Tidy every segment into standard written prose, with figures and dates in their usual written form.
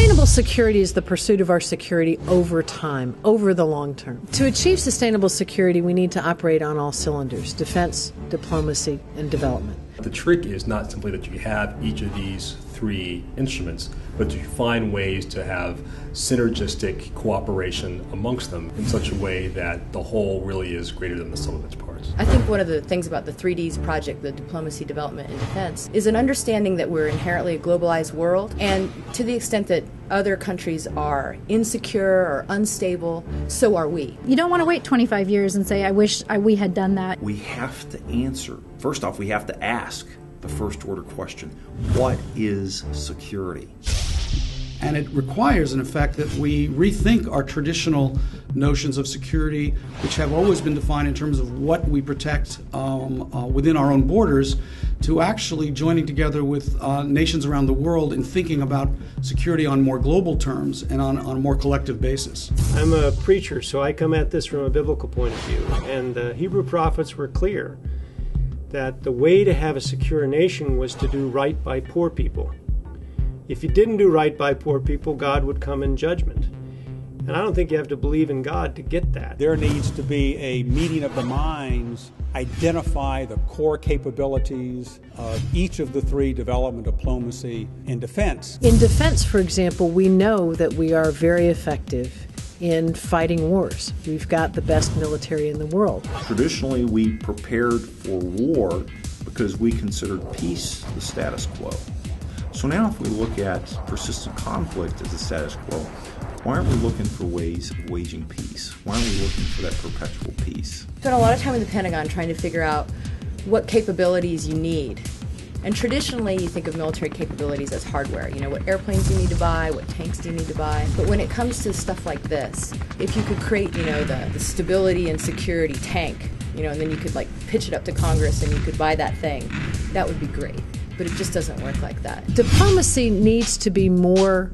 Sustainable security is the pursuit of our security over time, over the long term. To achieve sustainable security, we need to operate on all cylinders: defense, diplomacy, and development. The trick is not simply that you have each of these three instruments, but to find ways to have synergistic cooperation amongst them in such a way that the whole really is greater than the sum of its parts. I think one of the things about the 3Ds project, the diplomacy, development, and defense, is an understanding that we're inherently a globalized world, and to the extent that other countries are insecure or unstable, so are we. You don't want to wait 25 years and say, I wish we had done that. We have to answer. First off, we have to ask the first order question: what is security? And it requires, in effect, that we rethink our traditional notions of security, which have always been defined in terms of what we protect within our own borders, to actually joining together with nations around the world in thinking about security on more global terms and on a more collective basis. I'm a preacher, so I come at this from a biblical point of view. And the Hebrew prophets were clear that the way to have a secure nation was to do right by poor people. If you didn't do right by poor people, God would come in judgment. And I don't think you have to believe in God to get that. There needs to be a meeting of the minds, identify the core capabilities of each of the three: development, diplomacy, and defense. In defense, for example, we know that we are very effective in fighting wars. We've got the best military in the world. Traditionally, we prepared for war because we considered peace the status quo. So now if we look at persistent conflict as the status quo, why aren't we looking for ways of waging peace? Why aren't we looking for that perpetual peace? Spent a lot of time in the Pentagon trying to figure out what capabilities you need. And traditionally, you think of military capabilities as hardware. You know, what airplanes you need to buy, what tanks do you need to buy. But when it comes to stuff like this, if you could create, the stability and security tank, and then you could pitch it up to Congress and you could buy that thing, that would be great. But it just doesn't work like that. Diplomacy needs to be more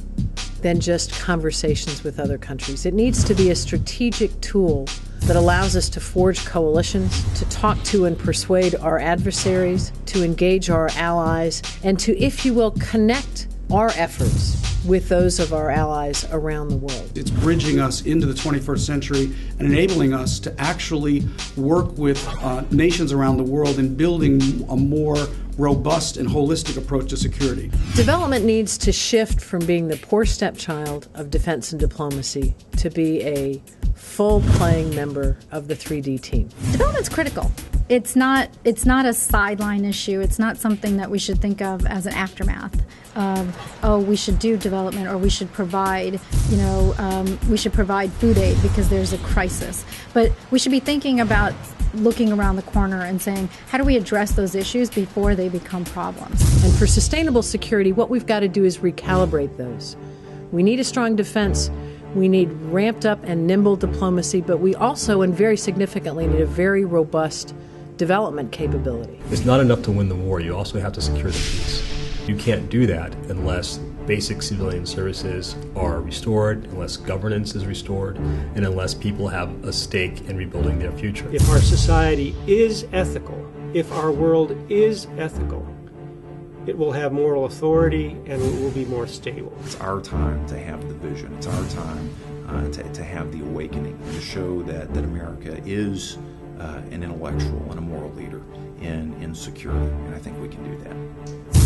than just conversations with other countries. It needs to be a strategic tool that allows us to forge coalitions, to talk to and persuade our adversaries, to engage our allies, and to, if you will, connect our efforts with those of our allies around the world. It's bridging us into the 21st century and enabling us to actually work with nations around the world in building a more robust and holistic approach to security. Development needs to shift from being the poor stepchild of defense and diplomacy to be a full-playing member of the 3D team. Development's critical. It's not a sideline issue. It's not something that we should think of as an aftermath of, we should do development, or we should provide, we should provide food aid because there's a crisis. But we should be thinking about looking around the corner and saying, how do we address those issues before they become problems? And for sustainable security, what we've got to do is recalibrate those. We need a strong defense. We need ramped up and nimble diplomacy, but we also, and very significantly, need a very robust development capability. It's not enough to win the war. You also have to secure the peace. You can't do that unless basic civilian services are restored, unless governance is restored, and unless people have a stake in rebuilding their future. If our society is ethical, if our world is ethical, it will have moral authority and it will be more stable. It's our time to have the vision. It's our time to have the awakening, to show that America is an intellectual and a moral leader in security, and I think we can do that.